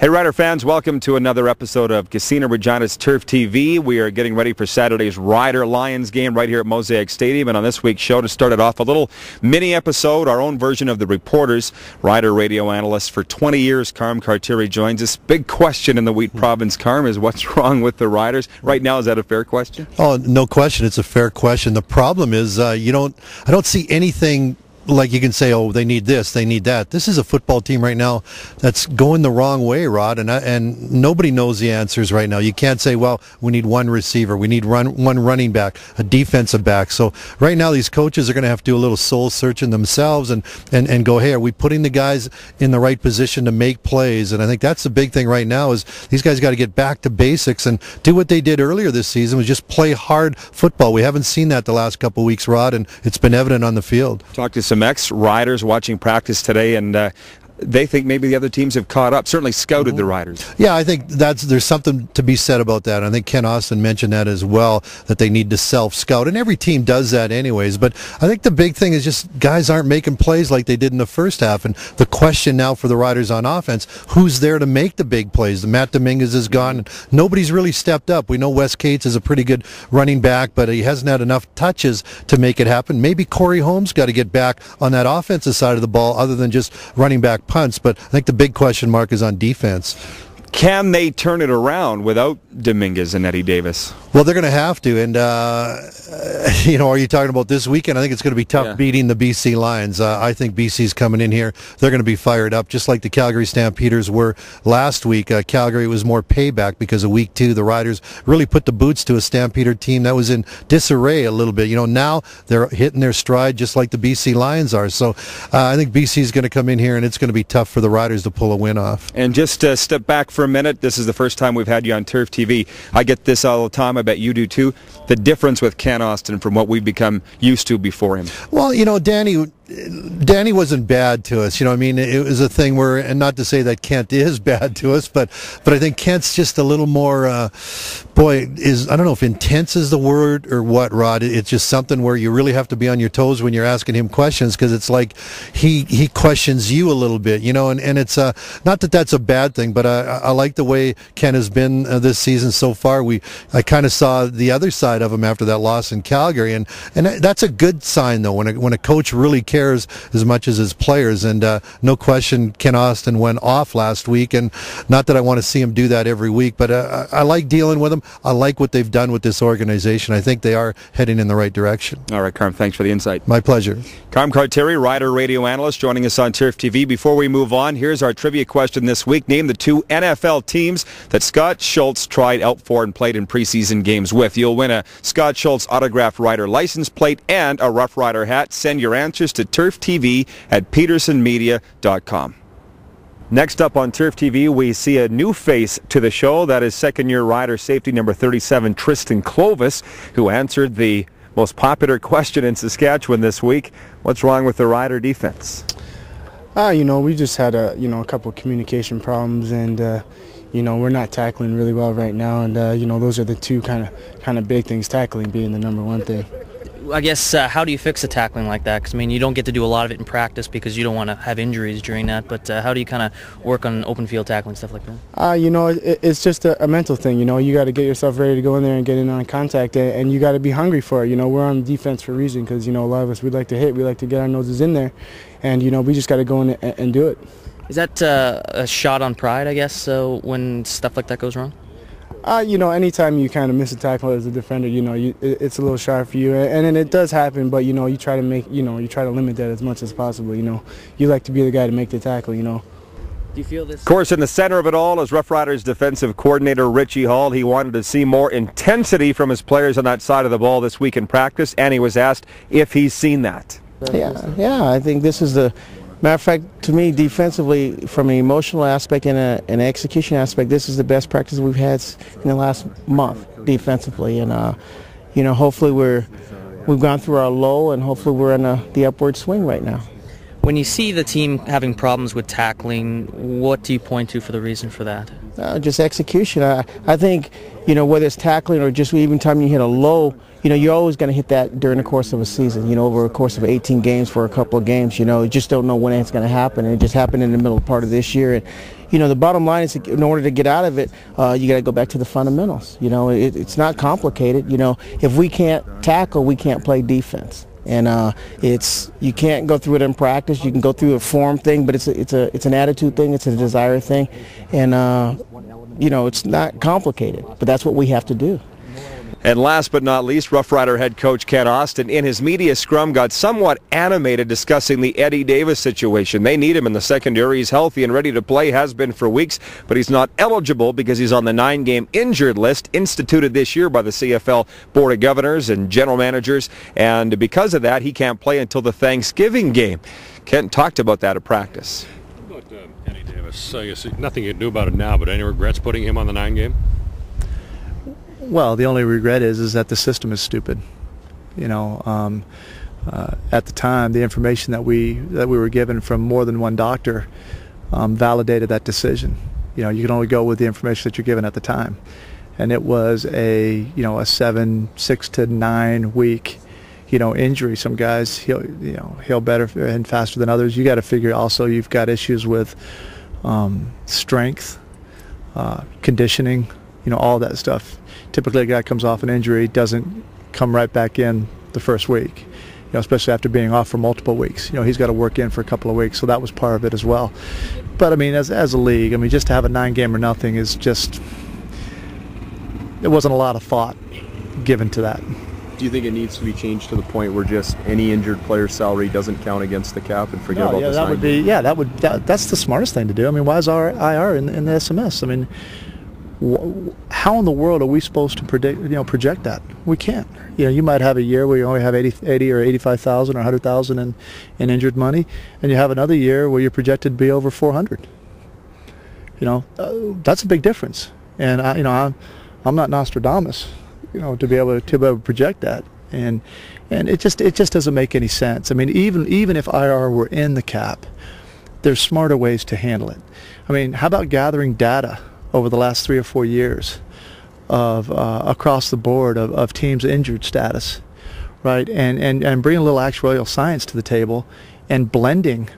Hey Rider fans, welcome to another episode of Casino Regina's Turf TV. We are getting ready for Saturday's Rider Lions game right here at Mosaic Stadium. And on this week's show, to start it off, a little mini episode, our own version of The Reporters. Rider radio analyst for 20 years, Carm Carteri joins us. Big question in the Wheat Province, Carm, is what's wrong with the Riders? Right now, is that a fair question? Oh, no question. It's a fair question. The problem is I don't see anything like you can say, oh, they need this, they need that. This is a football team right now that's going the wrong way, Rod, and nobody knows the answers right now. You can't say, well, we need one receiver, we need one running back, a defensive back. So right now these coaches are going to have to do a little soul searching themselves and go, hey, are we putting the guys in the right position to make plays? And I think that's the big thing right now is these guys got to get back to basics and do what they did earlier this season, was just play hard football. We haven't seen that the last couple of weeks, Rod, and it's been evident on the field. Talk to some ex-Riders watching practice today, and they think maybe the other teams have caught up, certainly scouted the Riders. Yeah, I think there's something to be said about that. I think Ken Austin mentioned that as well, that they need to self-scout, and every team does that anyways. But I think the big thing is just guys aren't making plays like they did in the first half, and the question now for the Riders on offense, who's there to make the big plays? Matt Dominguez is gone, and nobody's really stepped up. We know Wes Cates is a pretty good running back, but he hasn't had enough touches to make it happen. Maybe Corey Holmes got to get back on that offensive side of the ball other than just running back punts, but I think the big question mark is on defense. Can they turn it around without Dominguez and Eddie Davis? Well, they're going to have to, and are you talking about this weekend? I think it's going to be tough beating the BC Lions. I think BC's coming in here. They're going to be fired up, just like the Calgary Stampeders were last week. Calgary was more payback because of week 2. The Riders really put the boots to a Stampeder team that was in disarray a little bit. Now they're hitting their stride just like the BC Lions are. So I think BC's going to come in here, and it's going to be tough for the Riders to pull a win off. And just to step back for a minute, this is the first time we've had you on Turf TV. I get this all the time. I bet you do too. The difference with Ken Austin from what we've become used to before him. Well, Danny wasn't bad to us. It was a thing where, and not to say that Kent is bad to us, but I think Kent's just a little more, I don't know if intense is the word or what, Rod. It's just something where you really have to be on your toes when you're asking him questions, because it's like he questions you a little bit, and it's not that that's a bad thing, but I like the way Ken has been this season so far. I kind of saw the other side of him after that loss in Calgary, and that's a good sign, though, when a coach really cares as much as his players. And no question, Ken Austin went off last week, and not that I want to see him do that every week, but I like dealing with him. I like what they've done with this organization. I think they are heading in the right direction. All right, Carm, thanks for the insight. My pleasure. Carm Carteri, Rider radio analyst, joining us on Turf TV. Before we move on, here's our trivia question this week. Name the 2 NFL teams that Scott Schultz tried out for and played in preseason games with. You'll win a Scott Schultz autographed Rider license plate and a Rough Rider hat. Send your answers to turftv@petersonmedia.com. Next up on Turf TV, we see a new face to the show. That is second-year Rider safety number 37, Tristan Clovis, who answered the most popular question in Saskatchewan this week. What's wrong with the Rider defense? We just had a couple of communication problems, and we're not tackling really well right now, and those are the two kind of big things, tackling being the number one thing. I guess, how do you fix the tackling like that? Because, you don't get to do a lot of it in practice because you don't want to have injuries during that, but how do you kind of work on open field tackling, stuff like that? It's just a mental thing. You got to get yourself ready to go in there and get in on contact, and you got to be hungry for it. We're on defense for a reason, because, a lot of us, we like to hit, we like to get our noses in there, and, we just got to go in and do it. Is that a shot on pride, I guess, when stuff like that goes wrong? Anytime you kind of miss a tackle as a defender, it's a little sharp for you, and then it does happen. But you try to you try to limit that as much as possible. You like to be the guy to make the tackle. Do you feel this? Of course, in the center of it all is Rough Riders defensive coordinator Richie Hall. He wanted to see more intensity from his players on that side of the ball this week in practice, and he was asked if he's seen that. Yeah. I think this is the. Matter of fact, to me, defensively, from an emotional aspect and an execution aspect, this is the best practice we've had in the last month defensively. And, hopefully we've gone through our low, and hopefully we're in the upward swing right now. When you see the team having problems with tackling, what do you point to for the reason for that? Just execution. I think, whether it's tackling or just even time you hit a low, you're always going to hit that during the course of a season, over a course of 18 games for a couple of games, you just don't know when it's going to happen. And it just happened in the middle part of this year. And, the bottom line is, in order to get out of it, you got to go back to the fundamentals. It's not complicated. If we can't tackle, we can't play defense. And you can't go through it in practice. You can go through a form thing, but it's an attitude thing. It's a desire thing, and it's not complicated. But that's what we have to do. And last but not least, Rough Rider head coach Ken Austin, in his media scrum, got somewhat animated discussing the Eddie Davis situation. They need him in the secondary. He's healthy and ready to play, has been for weeks, but he's not eligible because he's on the 9-game injured list instituted this year by the CFL Board of Governors and general managers, and because of that, he can't play until the Thanksgiving game. Ken talked about that at practice. What about Eddie Davis? I guess nothing you can do about it now, but any regrets putting him on the 9-game? Well, the only regret is that the system is stupid. At the time, the information that we were given from more than one doctor validated that decision. You can only go with the information that you're given at the time, and it was a 6 to 9 week injury. Some guys heal better and faster than others. You got to figure also you've got issues with strength, conditioning, all that stuff. Typically, a guy comes off an injury, doesn't come right back in the first week, especially after being off for multiple weeks. He's got to work in for a couple of weeks, so that was part of it as well. But, as a league, just to have a 9-game or nothing is just, there wasn't a lot of thought given to that. Do you think it needs to be changed to the point where just any injured player's salary doesn't count against the cap and forget about this? That's the smartest thing to do. That's our IR in the SMS. How in the world are we supposed to project that? We can't. You might have a year where you only have 80 or 85,000 or 100,000 in injured money, and you have another year where you're projected to be over 400. That's a big difference. And I'm not Nostradamus, to be able to project that. And it just doesn't make any sense. Even if IR were in the cap, there's smarter ways to handle it. How about gathering data over the last 3 or 4 years of across the board of teams' injured status, right? And bring a little actuarial science to the table and blending,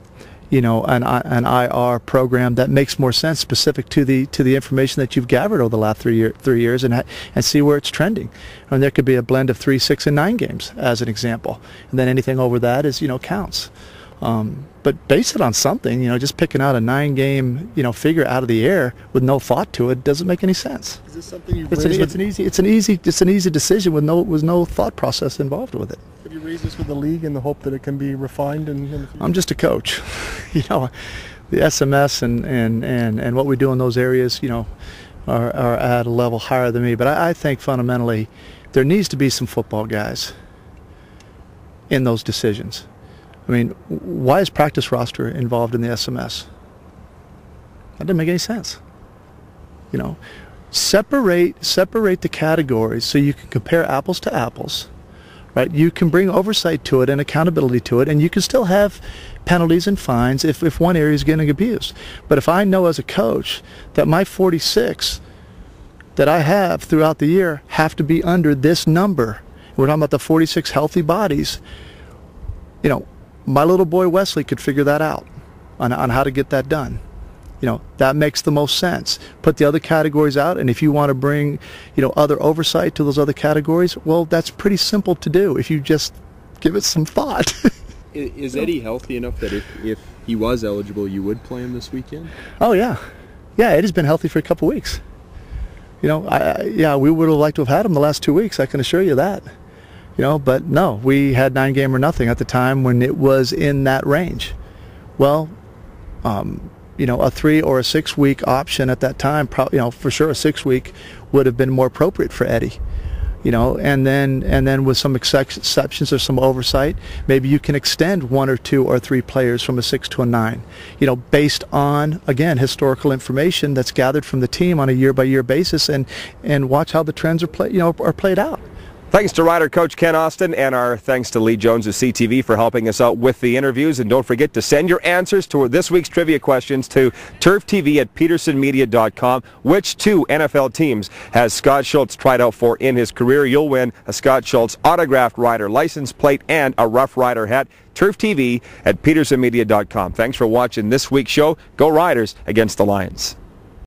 an IR program that makes more sense specific to the information that you've gathered over the last 3 years and see where it's trending. There could be a blend of 3, 6, and 9 games as an example, and then anything over that is counts. But base it on something. Just picking out a 9-game figure out of the air with no thought to it doesn't make any sense. Is this something you've raised? It's an easy decision with no thought process involved with it. Have you raised this with the league in the hope that it can be refined? I'm just a coach. The SMS and what we do in those areas, are at a level higher than me. But I think fundamentally there needs to be some football guys in those decisions. Why is practice roster involved in the SMS? That didn't make any sense. Separate the categories so you can compare apples to apples, right? You can bring oversight to it and accountability to it, and you can still have penalties and fines if one area is getting abused. But if I know as a coach that my 46 that I have throughout the year have to be under this number, we're talking about the 46 healthy bodies, my little boy Wesley could figure that out on how to get that done. That makes the most sense. Put the other categories out, and if you want to bring, other oversight to those other categories, well, that's pretty simple to do if you just give it some thought. Is Eddie healthy enough that if he was eligible, you would play him this weekend? Oh, yeah. Yeah, Eddie's been healthy for a couple weeks. We would have liked to have had him the last 2 weeks, I can assure you that. But no, we had 9-game or nothing at the time when it was in that range. Well, a 3 or a 6 week option at that time, for sure a 6 week would have been more appropriate for Eddie. And then with some exceptions or some oversight, maybe you can extend 1 or 2 or 3 players from a 6 to a 9, based on, again, historical information that's gathered from the team on a year-by-year basis, and watch how the trends are played out. Thanks to rider coach Ken Austin, and our thanks to Lee Jones of CTV for helping us out with the interviews. And don't forget to send your answers to this week's trivia questions to turftv@petersonmedia.com. Which 2 NFL teams has Scott Schultz tried out for in his career? You'll win a Scott Schultz autographed rider license plate and a Rough Rider hat. turftv@petersonmedia.com. Thanks for watching this week's show. Go Riders against the Lions.